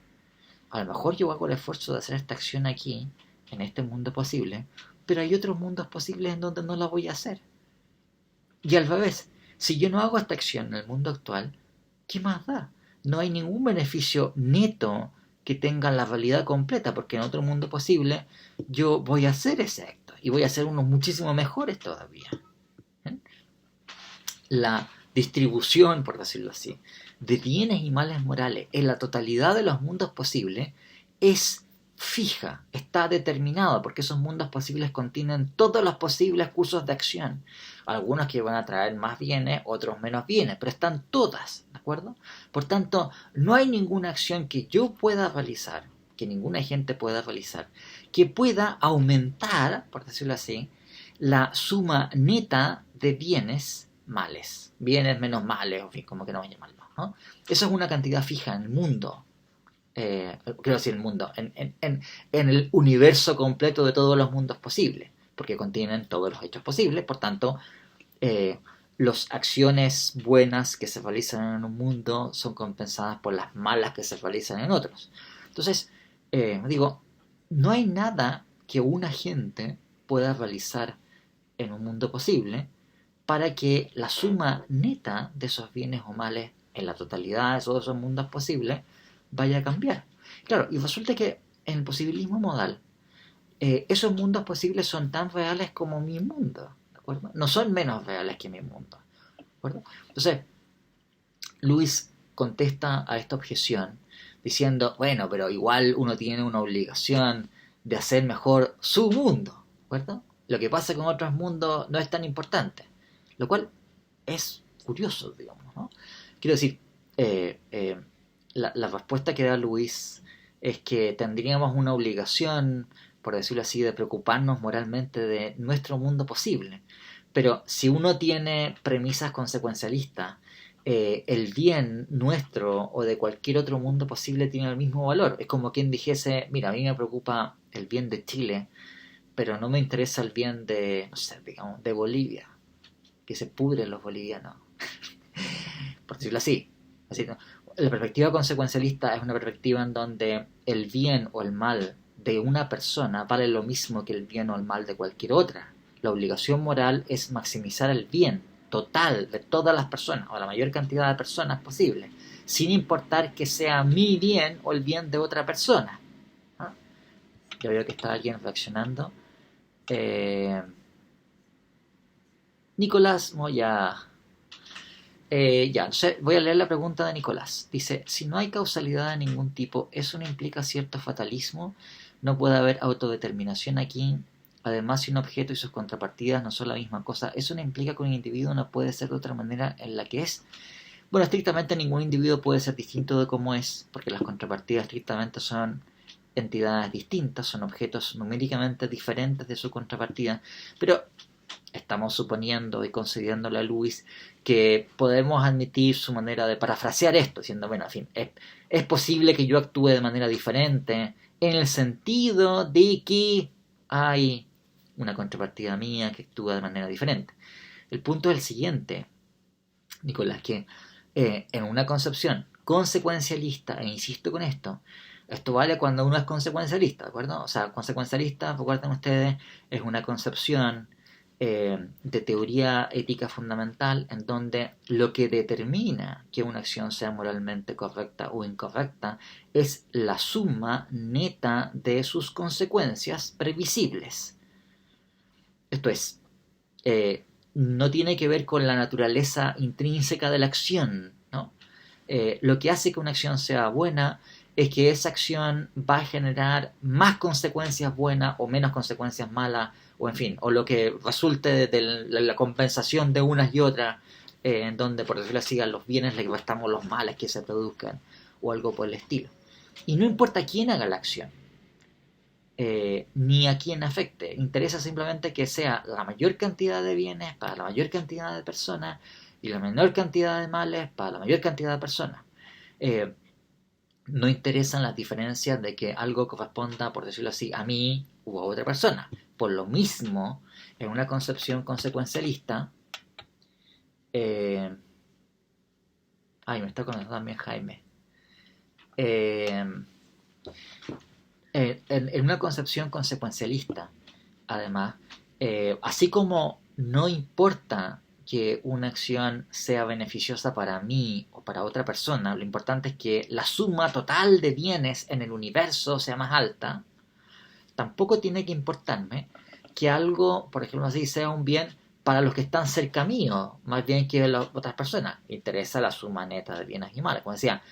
A lo mejor yo hago el esfuerzo de hacer esta acción aquí, en este mundo posible, pero hay otros mundos posibles en donde no la voy a hacer. Y al revés, si yo no hago esta acción en el mundo actual, ¿qué más da? No hay ningún beneficio neto que tenga la validad completa, porque en otro mundo posible yo voy a hacer ese acto y voy a hacer unos muchísimo mejores todavía. ¿Eh? La distribución, por decirlo así, de bienes y males morales en la totalidad de los mundos posibles es fija, está determinada, porque esos mundos posibles contienen todos los posibles cursos de acción. Algunos que van a traer más bienes, otros menos bienes, pero están todas, ¿de acuerdo? Por tanto, no hay ninguna acción que yo pueda realizar, que ningún agente pueda realizar, que pueda aumentar, por decirlo así, la suma neta de bienes males. Bienes menos males, en fin, como que no voy a llamarlo, ¿no? Eso es una cantidad fija en el mundo. Quiero decir el mundo, en el universo completo de todos los mundos posibles, porque contienen todos los hechos posibles, por tanto, las acciones buenas que se realizan en un mundo son compensadas por las malas que se realizan en otros. Entonces, digo, no hay nada que un agente pueda realizar en un mundo posible para que la suma neta de esos bienes o males en la totalidad de todos esos mundos posibles vaya a cambiar. Claro, y resulta que en el posibilismo modal, esos mundos posibles son tan reales como mi mundo, ¿de acuerdo? No son menos reales que mi mundo, ¿de acuerdo? Entonces, Luis contesta a esta objeción diciendo, bueno, pero igual uno tiene una obligación de hacer mejor su mundo, ¿de acuerdo? Lo que pasa con otros mundos no es tan importante, lo cual es curioso, digamos, ¿no? Quiero decir, la respuesta que da Luis es que tendríamos una obligación, por decirlo así, de preocuparnos moralmente de nuestro mundo posible. Pero si uno tiene premisas consecuencialistas, el bien nuestro o de cualquier otro mundo posible tiene el mismo valor. Es como quien dijese, mira, a mí me preocupa el bien de Chile, pero no me interesa el bien de, no sé, digamos, de Bolivia, que se pudren los bolivianos, por decirlo así. Así, ¿no? La perspectiva consecuencialista es una perspectiva en donde el bien o el mal de una persona vale lo mismo que el bien o el mal de cualquier otra. La obligación moral es maximizar el bien total de todas las personas o la mayor cantidad de personas posible, sin importar que sea mi bien o el bien de otra persona. ¿Ah? Ya veo que está alguien reaccionando. Nicolás Moya. Entonces voy a leer la pregunta de Nicolás. Dice, si no hay causalidad de ningún tipo, ¿eso no implica cierto fatalismo? ¿No puede haber autodeterminación aquí? Además, si un objeto y sus contrapartidas no son la misma cosa, ¿eso no implica que un individuo no puede ser de otra manera en la que es? Bueno, estrictamente ningún individuo puede ser distinto de cómo es, porque las contrapartidas estrictamente son entidades distintas, son objetos numéricamente diferentes de su contrapartida, pero estamos suponiendo y concediéndole a Luis que podemos admitir su manera de parafrasear esto, diciendo, bueno, en fin, es posible que yo actúe de manera diferente en el sentido de que hay una contrapartida mía que actúa de manera diferente. El punto es el siguiente, Nicolás, que en una concepción consecuencialista, e insisto con esto vale cuando uno es consecuencialista, ¿de acuerdo? O sea, consecuencialista, recuerden ustedes, es una concepción de teoría ética fundamental en donde lo que determina que una acción sea moralmente correcta o incorrecta es la suma neta de sus consecuencias previsibles. Esto es, no tiene que ver con la naturaleza intrínseca de la acción, ¿no? Lo que hace que una acción sea buena es que esa acción va a generar más consecuencias buenas o menos consecuencias malas, o en fin, o lo que resulte de la compensación de unas y otras, en donde, por decirlo así, a los bienes le restamos los males que se produzcan, o algo por el estilo. Y no importa quién haga la acción, ni a quién afecte, interesa simplemente que sea la mayor cantidad de bienes para la mayor cantidad de personas y la menor cantidad de males para la mayor cantidad de personas. No interesan las diferencias de que algo corresponda, por decirlo así, a mí u a otra persona. Por lo mismo, en una concepción consecuencialista, me está conectando también Jaime. En una concepción consecuencialista, además, así como no importa que una acción sea beneficiosa para mí o para otra persona. Lo importante es que la suma total de bienes en el universo sea más alta. Tampoco tiene que importarme que algo, por ejemplo, así sea un bien para los que están cerca mío, más bien que las otras personas. Me interesa la suma neta de bienes y males. Como decía,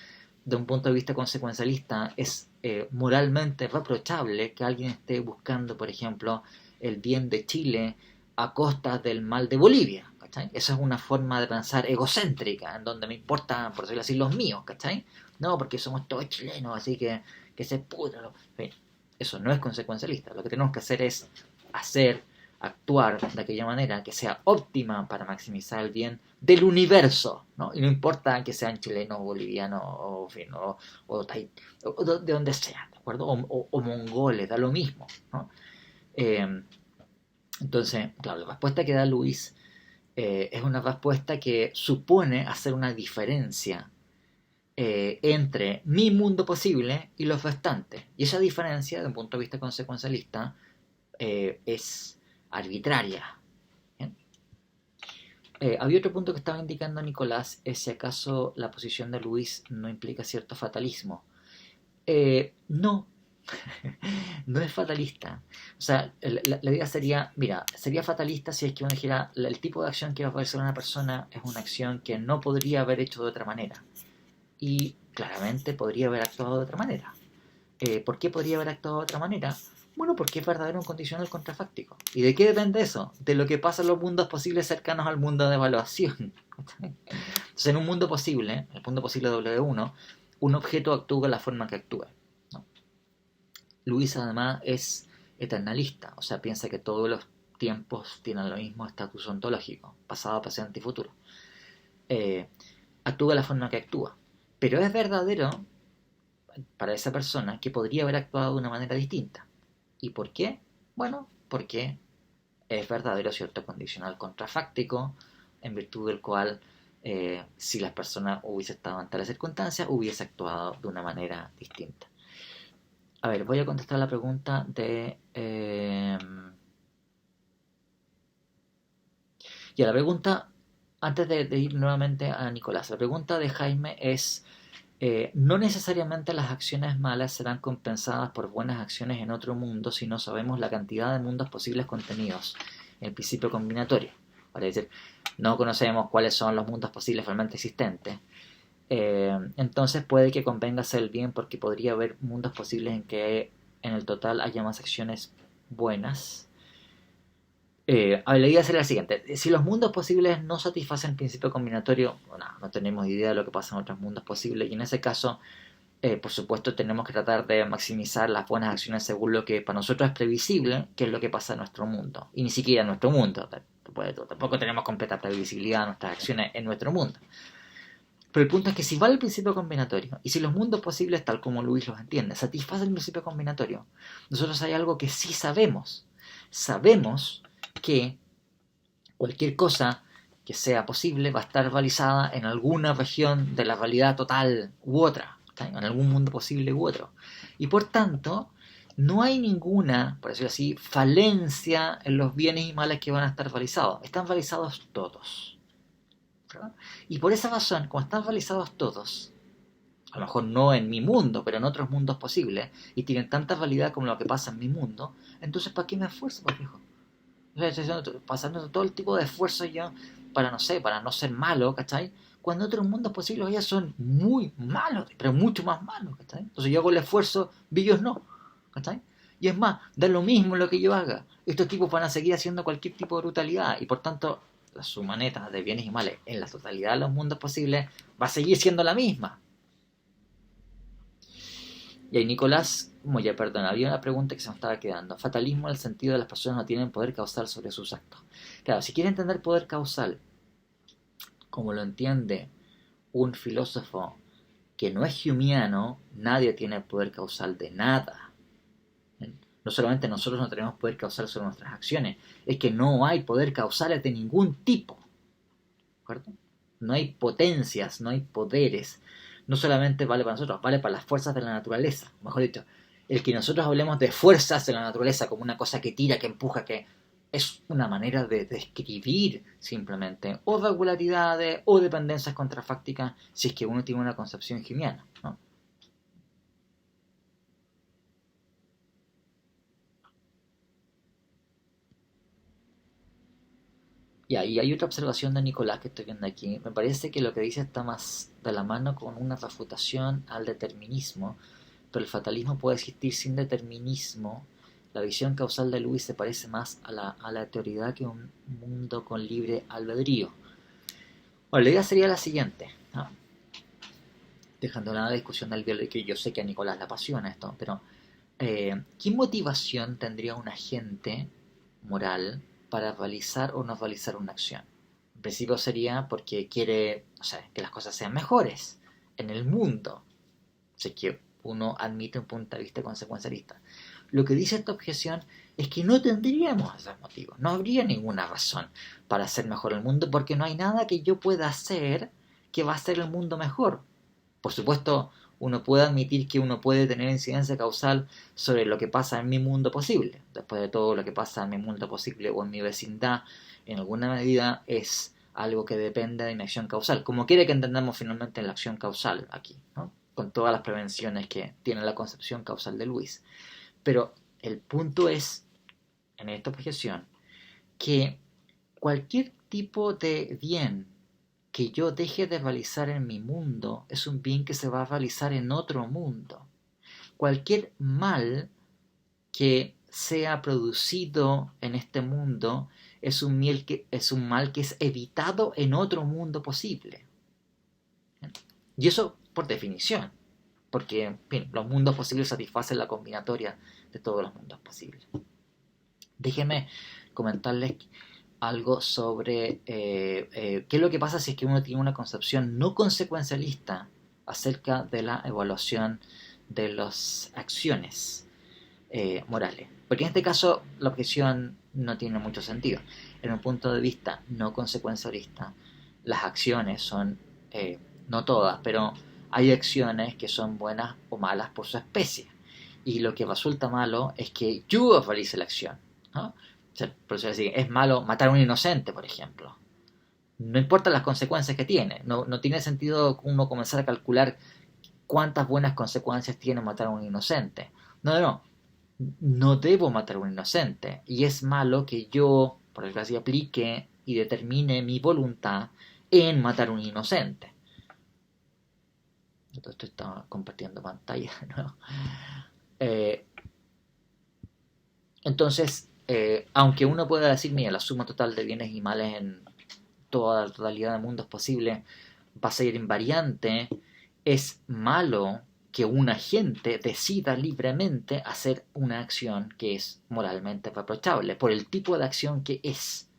de un punto de vista consecuencialista, es moralmente reprochable que alguien esté buscando, por ejemplo, el bien de Chile a costa del mal de Bolivia. ¿Cachai? Esa es una forma de pensar egocéntrica, en donde me importan, por decirlo así, los míos. ¿Cachai? No, porque somos todos chilenos, así que se pudra. Eso no es consecuencialista. Lo que tenemos que hacer es actuar de aquella manera que sea óptima para maximizar el bien del universo, ¿no? Y no importa que sean chilenos, bolivianos, o, en fin, o de donde sea, ¿de acuerdo? O mongoles, da lo mismo, ¿no? Entonces, claro, la respuesta que da Luis es una respuesta que supone hacer una diferencia entre mi mundo posible y los restantes. Y esa diferencia, desde un punto de vista consecuencialista, es arbitraria. ¿Bien? Había otro punto que estaba indicando Nicolás, es si acaso la posición de Luis no implica cierto fatalismo. No, no es fatalista. O sea, la idea sería, mira, sería fatalista si es que uno dijera, el tipo de acción que va a hacer una persona es una acción que no podría haber hecho de otra manera. Y claramente podría haber actuado de otra manera. ¿Por qué podría haber actuado de otra manera? Bueno, porque es verdadero un condicional contrafáctico. ¿Y de qué depende eso? De lo que pasa en los mundos posibles cercanos al mundo de evaluación. Entonces, en un mundo posible, el mundo posible W1, un objeto actúa de la forma que actúa, ¿no? Luis además es eternalista, o sea, piensa que todos los tiempos tienen lo mismo estatus ontológico, pasado, presente y futuro. Actúa de la forma que actúa. Pero es verdadero para esa persona que podría haber actuado de una manera distinta. ¿Y por qué? Bueno, porque es verdadero cierto condicional contrafáctico, en virtud del cual si la persona hubiese estado en tales circunstancias, hubiese actuado de una manera distinta. A ver, voy a contestar la pregunta de... y a la pregunta, antes de ir nuevamente a Nicolás, la pregunta de Jaime es... no necesariamente las acciones malas serán compensadas por buenas acciones en otro mundo si no sabemos la cantidad de mundos posibles contenidos en el principio combinatorio. Es decir, no conocemos cuáles son los mundos posibles realmente existentes. Entonces puede que convenga hacer el bien porque podría haber mundos posibles en que en el total haya más acciones buenas. A ver, la idea sería la siguiente. Si los mundos posibles no satisfacen el principio combinatorio, no tenemos idea de lo que pasa en otros mundos posibles. Y en ese caso, por supuesto, tenemos que tratar de maximizar las buenas acciones según lo que para nosotros es previsible, que es lo que pasa en nuestro mundo. Y ni siquiera en nuestro mundo. Tampoco tenemos completa previsibilidad de nuestras acciones en nuestro mundo. Pero el punto es que si vale el principio combinatorio, y si los mundos posibles, tal como Luis los entiende, satisfacen el principio combinatorio, nosotros hay algo que sí sabemos. Sabemos que cualquier cosa que sea posible va a estar balizada en alguna región de la realidad total u otra, ¿sí? En algún mundo posible u otro. Y por tanto, no hay ninguna, por decirlo así, falencia en los bienes y males que van a estar balizados. Están balizados todos, ¿verdad? Y por esa razón, como están balizados todos, a lo mejor no en mi mundo, pero en otros mundos posibles, y tienen tanta validad como lo que pasa en mi mundo, entonces ¿para qué me esfuerzo, pues, viejo? Pasando todo el tipo de esfuerzos yo para, no sé, para no ser malo, ¿cachai? Cuando otros mundos posibles ya son muy malos, pero mucho más malos, ¿cachai? Entonces yo hago el esfuerzo, ellos no, ¿cachai? Y es más, da lo mismo lo que yo haga. Estos tipos van a seguir haciendo cualquier tipo de brutalidad y por tanto la suma neta de bienes y males en la totalidad de los mundos posibles va a seguir siendo la misma. Y ahí Nicolás Moya, perdón, había una pregunta que se me estaba quedando. Fatalismo en el sentido de las personas no tienen poder causal sobre sus actos. Claro, si quiere entender poder causal, como lo entiende un filósofo que no es humeano, nadie tiene poder causal de nada. No solamente nosotros no tenemos poder causal sobre nuestras acciones, es que no hay poder causales de ningún tipo. ¿De acuerdo? No hay potencias, no hay poderes. No solamente vale para nosotros, vale para las fuerzas de la naturaleza. Mejor dicho, el que nosotros hablemos de fuerzas de la naturaleza como una cosa que tira, que empuja, que es una manera de describir simplemente o regularidades o dependencias contrafácticas si es que uno tiene una concepción gimiana, ¿no? Y ahí hay otra observación de Nicolás que estoy viendo aquí. Me parece que lo que dice está más de la mano con una refutación al determinismo, pero el fatalismo puede existir sin determinismo. La visión causal de Lewis se parece más a la teoría que un mundo con libre albedrío. Bueno, la idea sería la siguiente, ¿no? Dejando la discusión del biólogo, que yo sé que a Nicolás le apasiona esto, pero ¿qué motivación tendría un agente moral para realizar o no realizar una acción? En principio sería porque quiere, o sea, que las cosas sean mejores en el mundo. Si es que uno admite un punto de vista consecuencialista. Lo que dice esta objeción es que no tendríamos esos motivos, no habría ninguna razón para hacer mejor el mundo porque no hay nada que yo pueda hacer que va a hacer el mundo mejor. Por supuesto, uno puede admitir que uno puede tener incidencia causal sobre lo que pasa en mi mundo posible. Después de todo, lo que pasa en mi mundo posible o en mi vecindad, en alguna medida es algo que depende de mi acción causal. Como quiere que entendamos finalmente la acción causal aquí, ¿no? Con todas las prevenciones que tiene la concepción causal de Lewis. Pero el punto es, en esta objeción, que cualquier tipo de bien que yo deje de realizar en mi mundo es un bien que se va a realizar en otro mundo. Cualquier mal que sea producido en este mundo es un mal que es evitado en otro mundo posible. Y eso por definición, porque en fin, los mundos posibles satisfacen la combinatoria de todos los mundos posibles. Déjenme comentarles algo sobre qué es lo que pasa si es que uno tiene una concepción no consecuencialista acerca de la evaluación de las acciones morales. Porque en este caso la objeción no tiene mucho sentido. En un punto de vista no consecuencialista, las acciones son, no todas, pero hay acciones que son buenas o malas por su especie. Y lo que resulta malo es que yo realice la acción, ¿no? O sea, por eso es malo matar a un inocente, por ejemplo. No importa las consecuencias que tiene. No tiene sentido uno comenzar a calcular cuántas buenas consecuencias tiene matar a un inocente. No. No debo matar a un inocente. Y es malo que yo, por desgracia, aplique y determine mi voluntad en matar a un inocente. Entonces estaba compartiendo pantalla, ¿no? Entonces, aunque uno pueda decir, mira, la suma total de bienes y males en toda la totalidad de mundos posibles va a ser invariante, es malo que un agente decida libremente hacer una acción que es moralmente reprochable, por el tipo de acción que es.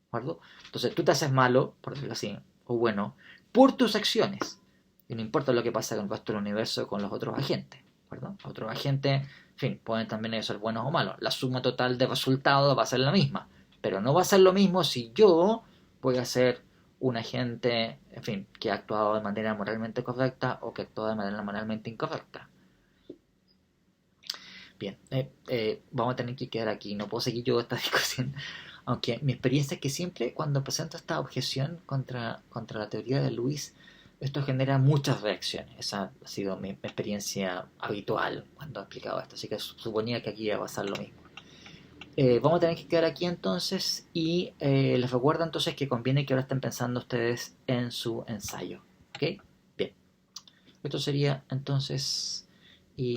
¿De acuerdo? Entonces tú te haces malo, por decirlo así, o bueno, por tus acciones. Y no importa lo que pasa con el resto del universo con los otros agentes. ¿De acuerdo? Los otros agentes, en fin, pueden también ser buenos o malos. La suma total de resultados va a ser la misma. Pero no va a ser lo mismo si yo voy a ser un agente, en fin, que ha actuado de manera moralmente correcta o que ha actuado de manera moralmente incorrecta. Bien, vamos a tener que quedar aquí. No puedo seguir yo esta discusión. Aunque mi experiencia es que siempre cuando presento esta objeción contra la teoría de Lewis, esto genera muchas reacciones. Esa ha sido mi experiencia habitual cuando he explicado esto. Así que suponía que aquí iba a pasar lo mismo. Vamos a tener que quedar aquí entonces y les recuerdo entonces que conviene que ahora estén pensando ustedes en su ensayo. ¿Ok? Bien. Esto sería entonces